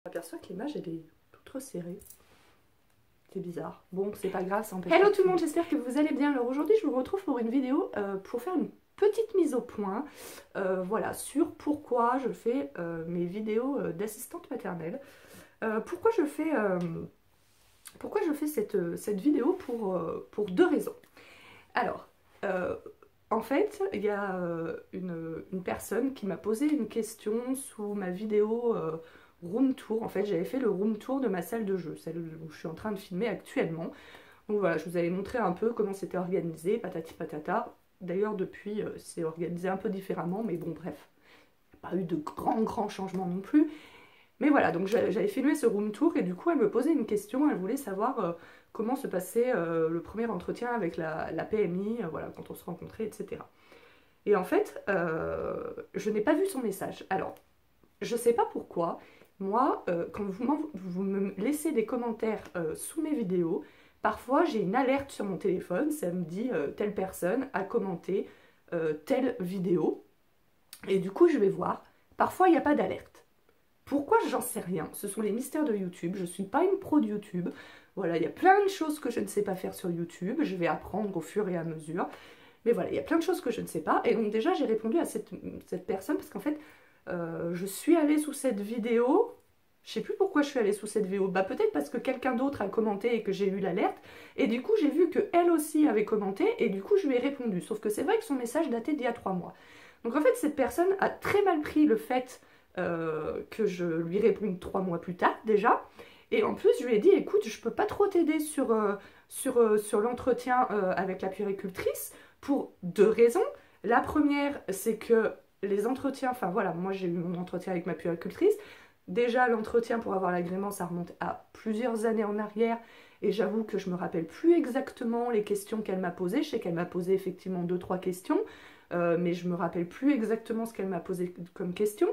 m'aperçois que l'image elle est toute resserrée. C'est bizarre. Bon, c'est pas grave, ça empêche. Hello tout le monde, j'espère que vous allez bien. Alors aujourd'hui, je vous retrouve pour une vidéo pour faire une petite mise au point, voilà, sur pourquoi je fais mes vidéos d'assistante maternelle. Pourquoi je fais cette vidéo pour deux raisons. Alors, en fait, il y a une personne qui m'a posé une question sous ma vidéo room tour. En fait, j'avais fait le room tour de ma salle de jeu, celle où je suis en train de filmer actuellement. Donc voilà, je vous avais montré un peu comment c'était organisé, patati patata. D'ailleurs, depuis, c'est organisé un peu différemment, mais bon, bref. Il n'y a pas eu de grands changements non plus. Mais voilà, donc j'avais filmé ce room tour et du coup, elle me posait une question. Elle voulait savoir comment se passait le premier entretien avec la PMI, voilà, quand on se rencontrait, etc. Et en fait, je n'ai pas vu son message. Alors, je sais pas pourquoi. Moi, quand vous me laissez des commentaires sous mes vidéos, parfois j'ai une alerte sur mon téléphone, ça me dit telle personne a commenté telle vidéo. Et du coup, je vais voir. Parfois, il n'y a pas d'alerte. Pourquoi? J'en sais rien. Ce sont les mystères de YouTube. Je ne suis pas une pro de YouTube. Voilà, il y a plein de choses que je ne sais pas faire sur YouTube. Je vais apprendre au fur et à mesure. Mais voilà, il y a plein de choses que je ne sais pas. Et donc déjà, j'ai répondu à cette personne parce qu'en fait, je suis allée sous cette vidéo. Je sais plus pourquoi je suis allée sous cette vidéo. Bah peut-être parce que quelqu'un d'autre a commenté et que j'ai eu l'alerte. Et du coup, j'ai vu qu'elle aussi avait commenté. Et du coup, je lui ai répondu. Sauf que c'est vrai que son message datait d'il y a 3 mois. Donc en fait, cette personne a très mal pris le fait que je lui réponde 3 mois plus tard déjà. Et en plus, je lui ai dit, écoute, je peux pas trop t'aider sur l'entretien avec la puéricultrice pour 2 raisons. La première, c'est que les entretiens, enfin voilà, moi j'ai eu mon entretien avec ma puéricultrice. Déjà, l'entretien pour avoir l'agrément, ça remonte à plusieurs années en arrière. Et j'avoue que je me rappelle plus exactement les questions qu'elle m'a posées. Je sais qu'elle m'a posé effectivement 2-3 questions. Mais je me rappelle plus exactement ce qu'elle m'a posé comme question.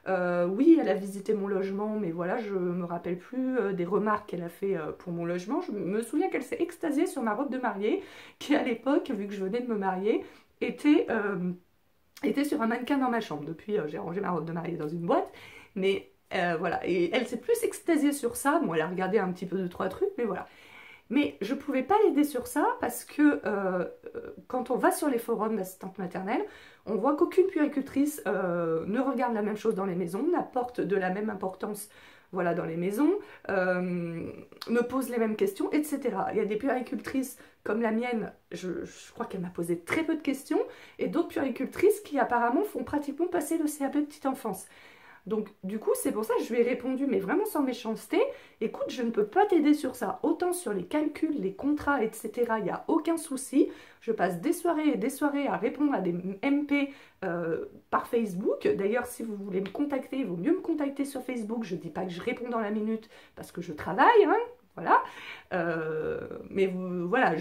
Oui, elle a visité mon logement, mais voilà, je me rappelle plus des remarques qu'elle a fait pour mon logement. Je me souviens qu'elle s'est extasiée sur ma robe de mariée, qui à l'époque, vu que je venais de me marier, était sur un mannequin dans ma chambre. Depuis, j'ai rangé ma robe de mariée dans une boîte, mais voilà. Et elle s'est plus extasiée sur ça. Bon, elle a regardé un petit peu 2-3 trucs, mais voilà. Mais je ne pouvais pas l'aider sur ça parce que quand on va sur les forums d'assistantes maternelles, on voit qu'aucune puéricultrice ne regarde la même chose dans les maisons, n'apporte de la même importance, voilà, dans les maisons, me pose les mêmes questions, etc. Il y a des puéricultrices comme la mienne, je crois qu'elle m'a posé très peu de questions, et d'autres puéricultrices qui apparemment font pratiquement passer le CAP de petite enfance. Donc du coup, c'est pour ça que je lui ai répondu, mais vraiment sans méchanceté, écoute, je ne peux pas t'aider sur ça, autant sur les calculs, les contrats, etc., il n'y a aucun souci. Je passe des soirées et des soirées à répondre à des MP par Facebook. D'ailleurs, si vous voulez me contacter, il vaut mieux me contacter sur Facebook. Je ne dis pas que je réponds dans la minute, parce que je travaille, hein, voilà. Mais voilà,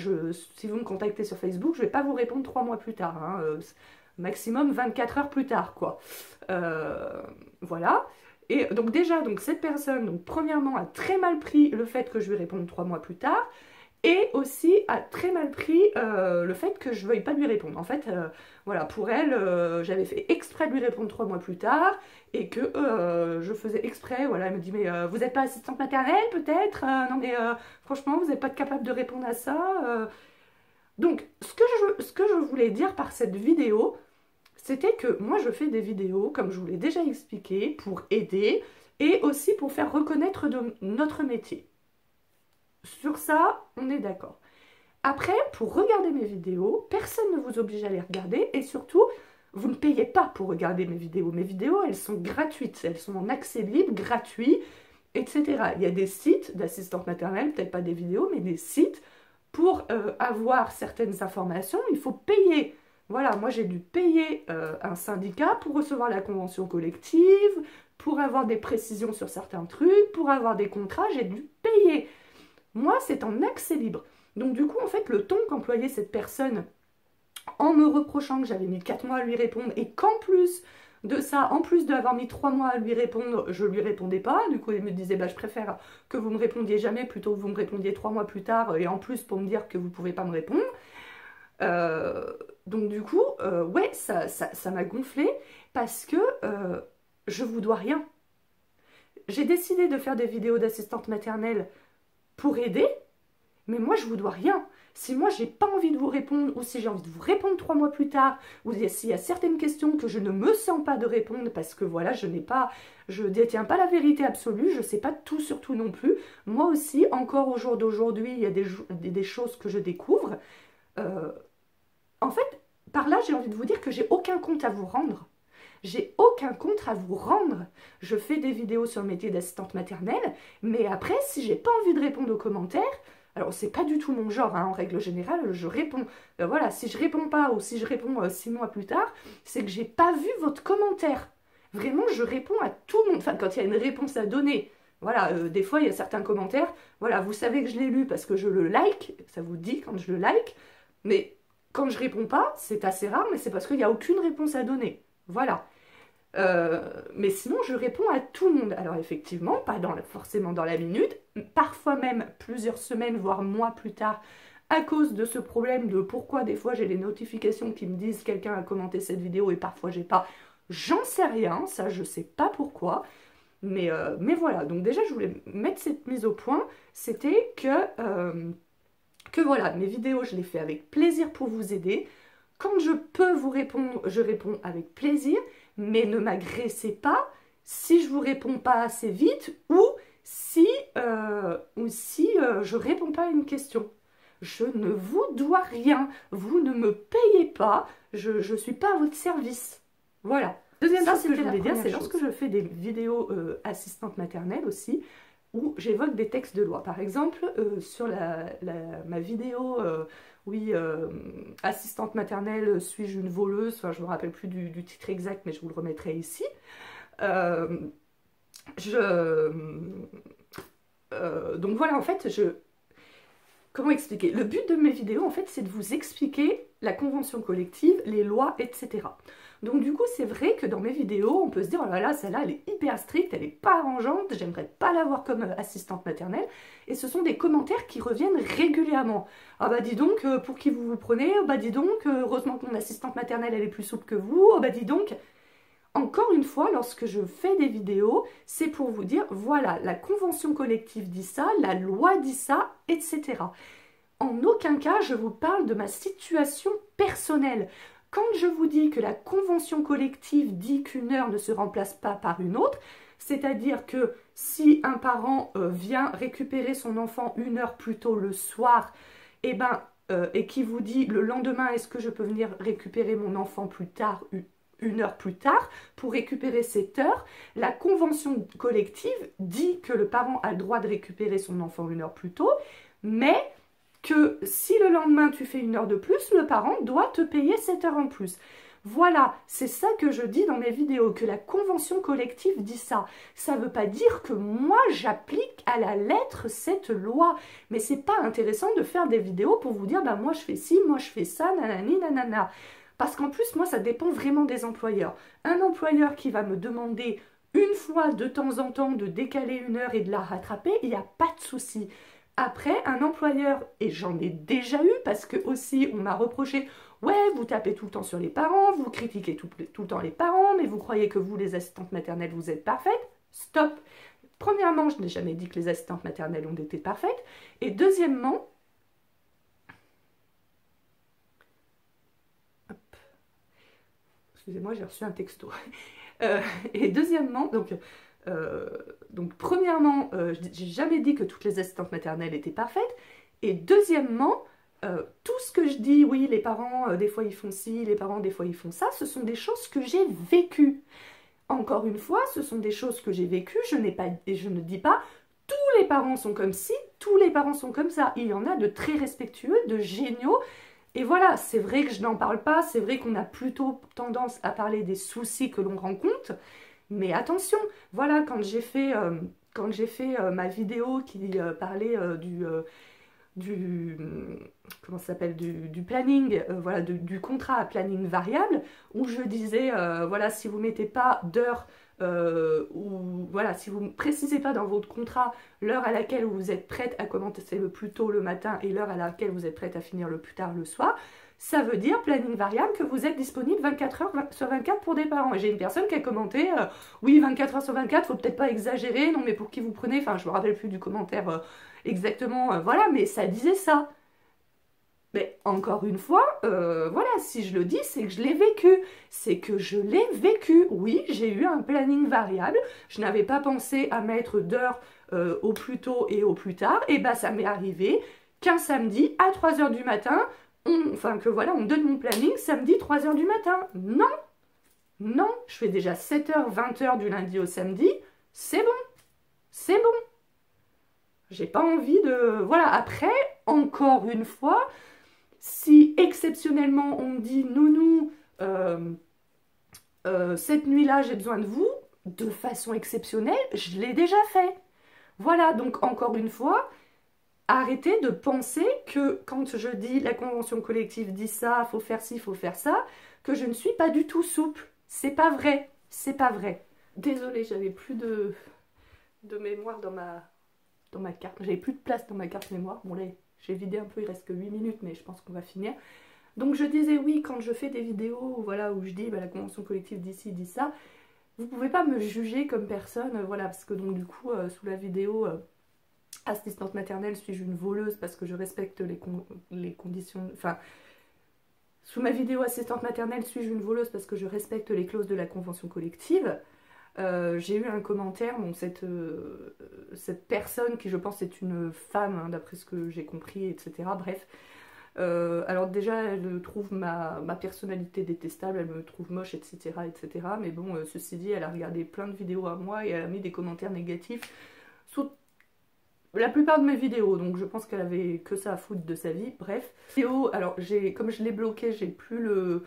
si vous me contactez sur Facebook, je ne vais pas vous répondre 3 mois plus tard, hein, maximum 24 heures plus tard, quoi. Voilà. Et donc déjà, donc cette personne, donc premièrement, a très mal pris le fait que je lui réponde 3 mois plus tard, et aussi a très mal pris le fait que je veuille pas lui répondre. En fait, voilà, pour elle, j'avais fait exprès de lui répondre 3 mois plus tard, et que je faisais exprès, voilà, elle me dit, mais vous n'êtes pas assistante maternelle peut-être? Non mais franchement, vous n'êtes pas capable de répondre à ça. Donc, ce que je voulais dire par cette vidéo, c'était que moi je fais des vidéos, comme je vous l'ai déjà expliqué, pour aider et aussi pour faire reconnaître notre métier. Sur ça, on est d'accord. Après, pour regarder mes vidéos, personne ne vous oblige à les regarder et surtout, vous ne payez pas pour regarder mes vidéos. Mes vidéos, elles sont gratuites, elles sont en accès libre, gratuit, etc. Il y a des sites d'assistantes maternelles, peut-être pas des vidéos, mais des sites pour avoir certaines informations, il faut payer. Voilà, moi j'ai dû payer un syndicat pour recevoir la convention collective, pour avoir des précisions sur certains trucs, pour avoir des contrats, j'ai dû payer. Moi, c'est en accès libre. Donc du coup, en fait, le ton qu'employait cette personne en me reprochant que j'avais mis 4 mois à lui répondre et qu'en plus de ça, en plus d'avoir mis 3 mois à lui répondre, je lui répondais pas. Du coup, il me disait, bah, je préfère que vous me répondiez jamais plutôt que vous me répondiez 3 mois plus tard et en plus pour me dire que vous pouvez pas me répondre. Donc du coup, ouais, ça m'a gonflé parce que je vous dois rien. j'ai décidé de faire des vidéos d'assistante maternelle pour aider, mais moi je vous dois rien. Si moi j'ai pas envie de vous répondre, ou si j'ai envie de vous répondre 3 mois plus tard, ou s'il y a certaines questions que je ne me sens pas de répondre parce que voilà, je détiens pas la vérité absolue, je sais pas tout sur tout non plus. Moi aussi, encore au jour d'aujourd'hui, il y a des choses que je découvre. En fait, par là, j'ai envie de vous dire que j'ai aucun compte à vous rendre. J'ai aucun compte à vous rendre. Je fais des vidéos sur le métier d'assistante maternelle, mais après, si j'ai pas envie de répondre aux commentaires, alors c'est pas du tout mon genre, hein, en règle générale, je réponds. Voilà, si je réponds pas ou si je réponds 6 mois plus tard, c'est que j'ai pas vu votre commentaire. Vraiment, je réponds à tout le monde. Enfin, quand il y a une réponse à donner, voilà, des fois il y a certains commentaires, voilà, vous savez que je l'ai lu parce que je le like, ça vous dit quand je le like, mais quand je réponds pas, c'est assez rare, mais c'est parce qu'il n'y a aucune réponse à donner. Voilà. Mais sinon, je réponds à tout le monde. Alors effectivement, pas forcément dans la minute, parfois même plusieurs semaines, voire mois plus tard, à cause de ce problème de pourquoi des fois j'ai les notifications qui me disent quelqu'un a commenté cette vidéo et parfois j'ai pas. J'en sais rien, ça je sais pas pourquoi. Mais voilà, donc déjà je voulais mettre cette mise au point, c'était que voilà, mes vidéos je les fais avec plaisir pour vous aider. Quand je peux vous répondre, je réponds avec plaisir, mais ne m'agressez pas si je vous réponds pas assez vite ou si je réponds pas à une question. Je ne vous dois rien, vous ne me payez pas, je ne suis pas à votre service. Voilà. Deuxième chose que je voulais dire, c'est lorsque je fais des vidéos assistantes maternelles aussi, où j'évoque des textes de loi. Par exemple, sur ma vidéo, assistante maternelle, suis-je une voleuse, enfin, je ne me rappelle plus du titre exact, mais je vous le remettrai ici. Donc voilà, en fait, comment expliquer? Le but de mes vidéos, en fait, c'est de vous expliquer la convention collective, les lois, etc. Donc du coup, c'est vrai que dans mes vidéos, on peut se dire, oh là là, celle-là, elle est hyper stricte, elle n'est pas arrangeante, j'aimerais pas l'avoir comme assistante maternelle. Et ce sont des commentaires qui reviennent régulièrement. Ah bah dis donc, pour qui vous vous prenez? Oh bah dis donc, heureusement que mon assistante maternelle, elle est plus souple que vous. Oh bah dis donc. Encore une fois, lorsque je fais des vidéos, c'est pour vous dire, voilà, la convention collective dit ça, la loi dit ça, etc. En aucun cas, je vous parle de ma situation personnelle. Quand je vous dis que la convention collective dit qu'une heure ne se remplace pas par une autre, c'est-à-dire que si un parent vient récupérer son enfant 1 heure plus tôt le soir, et qui vous dit le lendemain, est-ce que je peux venir récupérer mon enfant plus tard, 1 heure plus tard, pour récupérer cette heure, la convention collective dit que le parent a le droit de récupérer son enfant 1 heure plus tôt, mais que si le lendemain tu fais 1 heure de plus, le parent doit te payer 7 heures en plus. Voilà, c'est ça que je dis dans mes vidéos, que la convention collective dit ça. Ça ne veut pas dire que moi j'applique à la lettre cette loi, mais c'est pas intéressant de faire des vidéos pour vous dire bah moi je fais ci, moi je fais ça, nanani nanana. Parce qu'en plus moi ça dépend vraiment des employeurs. Un employeur qui va me demander une fois de temps en temps de décaler 1 heure et de la rattraper, il n'y a pas de souci. Après, un employeur, et j'en ai déjà eu parce que aussi on m'a reproché, ouais, vous tapez tout le temps sur les parents, vous critiquez tout le temps les parents, mais vous croyez que vous, les assistantes maternelles, vous êtes parfaites. Stop. Premièrement, je n'ai jamais dit que les assistantes maternelles ont été parfaites. Et deuxièmement, excusez-moi, j'ai reçu un texto. Et deuxièmement, donc premièrement, j'ai jamais dit que toutes les assistantes maternelles étaient parfaites. Et deuxièmement, tout ce que je dis, oui, les parents, des fois ils font ci, les parents, des fois ils font ça, ce sont des choses que j'ai vécues. Encore une fois, ce sont des choses que j'ai vécues, je ne dis pas tous les parents sont comme ci, tous les parents sont comme ça. Il y en a de très respectueux, de géniaux. Et voilà, c'est vrai que je n'en parle pas, c'est vrai qu'on a plutôt tendance à parler des soucis que l'on rencontre. Mais attention, voilà, quand j'ai fait ma vidéo qui parlait comment ça s'appelle, du planning, voilà, du contrat à planning variable, où je disais, voilà, si vous mettez pas d'heure, ou voilà, si vous ne précisez pas dans votre contrat l'heure à laquelle vous êtes prête à commencer le plus tôt le matin et l'heure à laquelle vous êtes prête à finir le plus tard le soir, ça veut dire planning variable que vous êtes disponible 24 heures sur 24 pour des parents. Et j'ai une personne qui a commenté, oui 24 heures sur 24, faut peut-être pas exagérer, non mais pour qui vous prenez, enfin je me rappelle plus du commentaire exactement, voilà, mais ça disait ça. Mais encore une fois, voilà, si je le dis, c'est que je l'ai vécu. C'est que je l'ai vécu. Oui, j'ai eu un planning variable. Je n'avais pas pensé à mettre d'heures au plus tôt et au plus tard. Et bah ça m'est arrivé qu'un samedi à 3 heures du matin, enfin que voilà, on me donne mon planning, samedi 3 heures du matin. Non, non, je fais déjà 7 heures, 20 heures du lundi au samedi. C'est bon, c'est bon. J'ai pas envie de... Voilà, après, encore une fois... Si exceptionnellement on me dit nounou, cette nuit-là j'ai besoin de vous, de façon exceptionnelle, je l'ai déjà fait. Voilà, donc encore une fois, arrêtez de penser que quand je dis la convention collective dit ça, faut faire ci, faut faire ça, que je ne suis pas du tout souple. C'est pas vrai, c'est pas vrai. Désolée, j'avais plus de mémoire dans ma carte, j'avais plus de place dans ma carte mémoire. Bon là, j'ai vidé un peu, il reste que 8 minutes, mais je pense qu'on va finir. Donc je disais oui, quand je fais des vidéos voilà, où je dis bah, la convention collective dit ci, dit ça, vous pouvez pas me juger comme personne, voilà, parce que donc du coup, sous la vidéo assistante maternelle, suis-je une voleuse parce que je respecte les conditions, enfin, sous ma vidéo assistante maternelle, suis-je une voleuse parce que je respecte les clauses de la convention collective. J'ai eu un commentaire, bon, cette personne qui je pense est une femme, hein, d'après ce que j'ai compris, etc. Bref. Alors déjà, elle trouve ma personnalité détestable, elle me trouve moche, etc. etc. Mais bon, ceci dit, elle a regardé plein de vidéos à moi et elle a mis des commentaires négatifs sous la plupart de mes vidéos. Donc je pense qu'elle avait que ça à foutre de sa vie. Bref. Alors comme je l'ai bloqué, j'ai plus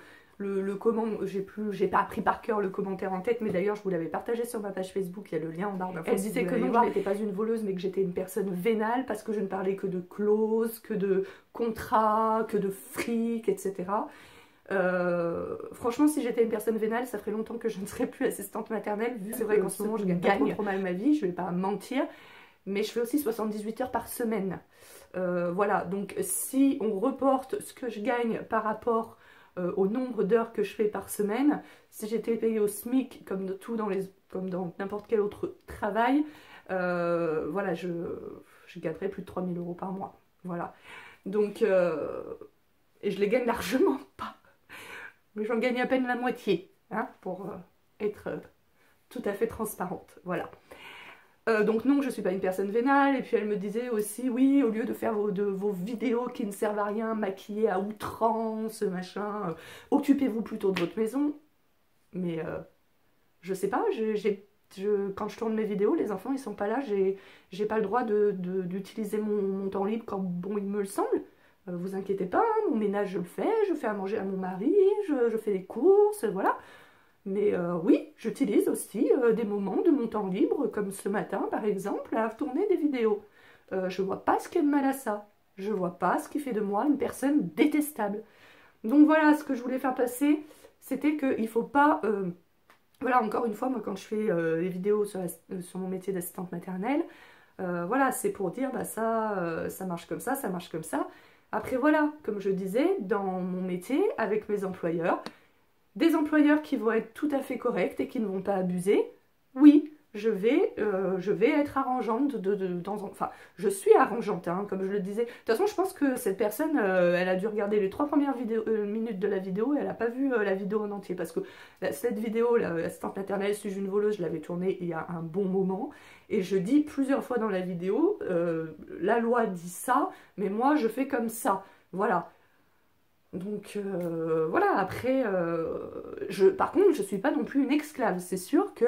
j'ai pas appris par cœur le commentaire en tête, mais d'ailleurs je vous l'avais partagé sur ma page Facebook, il y a le lien en barre d'infos. Elle disait que non, je n'étais pas une voleuse, mais que j'étais une personne vénale parce que je ne parlais que de clauses, que de contrats, que de fric, etc. Franchement, si j'étais une personne vénale, ça ferait longtemps que je ne serais plus assistante maternelle, vu c'est vrai qu'en ce moment je gagne pas trop mal ma vie, je vais pas mentir, mais je fais aussi 78 heures par semaine. Voilà, donc si on reporte ce que je gagne par rapport au nombre d'heures que je fais par semaine, si j'étais payée au SMIC comme comme dans n'importe quel autre travail, voilà, je gagnerais plus de 3 000 € par mois. Voilà. Donc, et je les gagne largement pas. Mais j'en gagne à peine la moitié, hein, pour être tout à fait transparente. Voilà. Donc non, je suis pas une personne vénale. Et puis elle me disait aussi, oui, au lieu de faire vos vidéos qui ne servent à rien, maquillées à outrance, machin, occupez-vous plutôt de votre maison. Mais je sais pas, quand je tourne mes vidéos, les enfants ils sont pas là, j'ai pas le droit d'utiliser mon temps libre quand bon il me le semble. Vous inquiétez pas, hein, mon ménage je le fais, je fais à manger à mon mari, je fais les courses, voilà. Mais oui, j'utilise aussi des moments de mon temps libre, comme ce matin par exemple, à tourner des vidéos. Je vois pas ce qu'il y a de mal à ça. Je vois pas ce qui fait de moi une personne détestable. Donc voilà, ce que je voulais faire passer, c'était qu'il faut pas... voilà, encore une fois, moi quand je fais les vidéos sur mon métier d'assistante maternelle, voilà, c'est pour dire, bah ça marche comme ça marche comme ça. Après voilà, comme je disais, dans mon métier, avec mes employeurs, des employeurs qui vont être tout à fait corrects et qui ne vont pas abuser, oui, je vais être arrangeante enfin, je suis arrangeante, hein, comme je le disais. De toute façon, je pense que cette personne, elle a dû regarder les 3 premières minutes de la vidéo et elle n'a pas vu la vidéo en entier. Parce que cette vidéo, l'assistante maternelle, suis-je une voleuse, je l'avais tournée il y a un bon moment. Et je dis plusieurs fois dans la vidéo, la loi dit ça, mais moi je fais comme ça. Voilà. Donc voilà, après, par contre, je ne suis pas non plus une esclave. C'est sûr que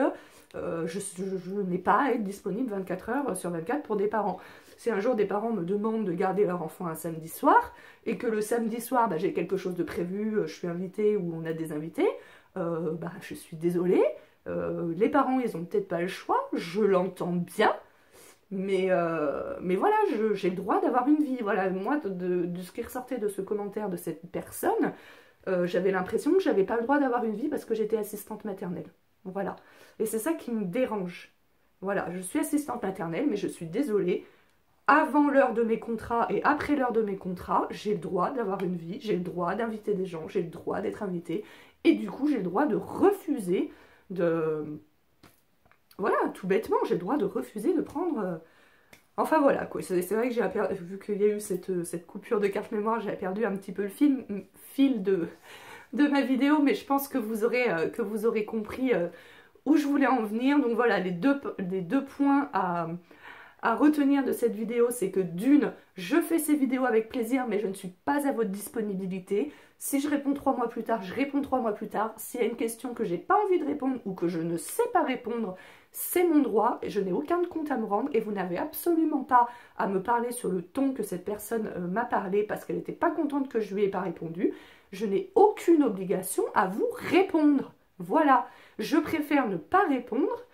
je n'ai pas à être disponible 24 heures sur 24 pour des parents. Si un jour des parents me demandent de garder leur enfant un samedi soir, et que le samedi soir, bah, j'ai quelque chose de prévu, je suis invitée ou on a des invités, bah, je suis désolée. Les parents, ils n'ont peut-être pas le choix, je l'entends bien. Mais voilà, j'ai le droit d'avoir une vie. Voilà, moi, de ce qui ressortait de ce commentaire de cette personne, j'avais l'impression que j'avais pas le droit d'avoir une vie parce que j'étais assistante maternelle. Voilà. Et c'est ça qui me dérange. Voilà, je suis assistante maternelle, mais je suis désolée. avant l'heure de mes contrats et après l'heure de mes contrats, j'ai le droit d'avoir une vie, j'ai le droit d'inviter des gens, j'ai le droit d'être invitée. Et du coup, j'ai le droit de refuser de... Voilà, tout bêtement, j'ai le droit de refuser de prendre... Enfin voilà, quoi. C'est vrai que j'ai perdu, vu qu'il y a eu cette coupure de carte mémoire, j'ai perdu un petit peu le fil de ma vidéo, mais je pense que vous aurez compris où je voulais en venir. Donc voilà, les deux points à retenir de cette vidéo, c'est que d'une, je fais ces vidéos avec plaisir, mais je ne suis pas à votre disponibilité. Si je réponds 3 mois plus tard, je réponds 3 mois plus tard. S'il y a une question que j'ai pas envie de répondre ou que je ne sais pas répondre, c'est mon droit et je n'ai aucun compte à me rendre et vous n'avez absolument pas à me parler sur le ton que cette personne m'a parlé parce qu'elle n'était pas contente que je lui ai pas répondu. Je n'ai aucune obligation à vous répondre. Voilà, je préfère ne pas répondre.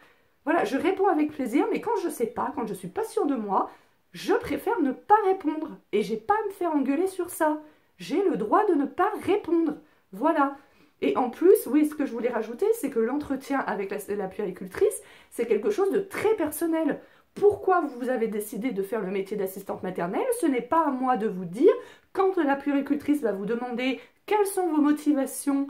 Voilà, je réponds avec plaisir, mais quand je ne sais pas, quand je ne suis pas sûre de moi, je préfère ne pas répondre. Et j'ai pas à me faire engueuler sur ça. J'ai le droit de ne pas répondre. Voilà. Et en plus, oui, ce que je voulais rajouter, c'est que l'entretien avec la puéricultrice, c'est quelque chose de très personnel. Pourquoi vous avez décidé de faire le métier d'assistante maternelle? Ce n'est pas à moi de vous dire, quand la puéricultrice va vous demander quelles sont vos motivations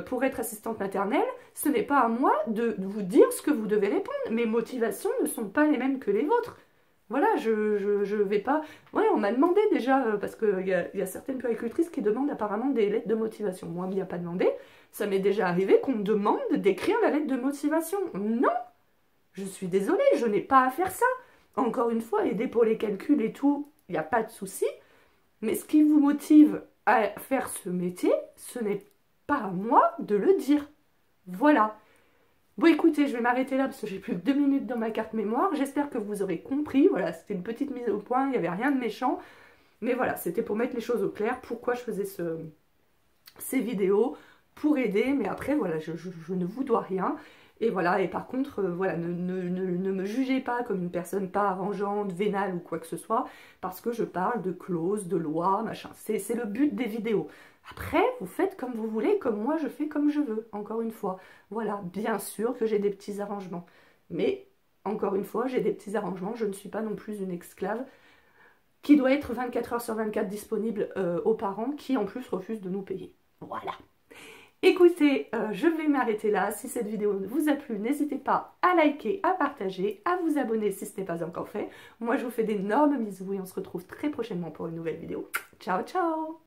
pour être assistante maternelle, ce n'est pas à moi de vous dire ce que vous devez répondre. Mes motivations ne sont pas les mêmes que les vôtres. Voilà, je vais pas... Ouais, on m'a demandé déjà, parce qu'il y a certaines puéricultrices qui demandent apparemment des lettres de motivation. Moi, il n'y a pas demandé. Ça m'est déjà arrivé qu'on me demande d'écrire la lettre de motivation. Non, je suis désolée, je n'ai pas à faire ça. Encore une fois, aider pour les calculs et tout, il n'y a pas de souci. Mais ce qui vous motive à faire ce métier, ce n'est pas à moi de le dire. Voilà. Bon écoutez, je vais m'arrêter là parce que j'ai plus que 2 minutes dans ma carte mémoire. J'espère que vous aurez compris. Voilà, c'était une petite mise au point, il n'y avait rien de méchant. Mais voilà, c'était pour mettre les choses au clair. Pourquoi je faisais ces vidéos, pour aider. Mais après, voilà, je ne vous dois rien. Et voilà, et par contre, voilà, ne me jugez pas comme une personne pas arrangeante, vénale ou quoi que ce soit, parce que je parle de clauses, de lois, machin. C'est le but des vidéos. Après, vous faites comme vous voulez, comme moi je fais comme je veux, encore une fois. Voilà, bien sûr que j'ai des petits arrangements. Mais, encore une fois, j'ai des petits arrangements, je ne suis pas non plus une esclave qui doit être 24 heures sur 24 disponible aux parents qui en plus refusent de nous payer. Voilà. Écoutez, je vais m'arrêter là. Si cette vidéo vous a plu, n'hésitez pas à liker, à partager, à vous abonner si ce n'est pas encore fait. Moi, je vous fais d'énormes bisous et on se retrouve très prochainement pour une nouvelle vidéo. Ciao, ciao!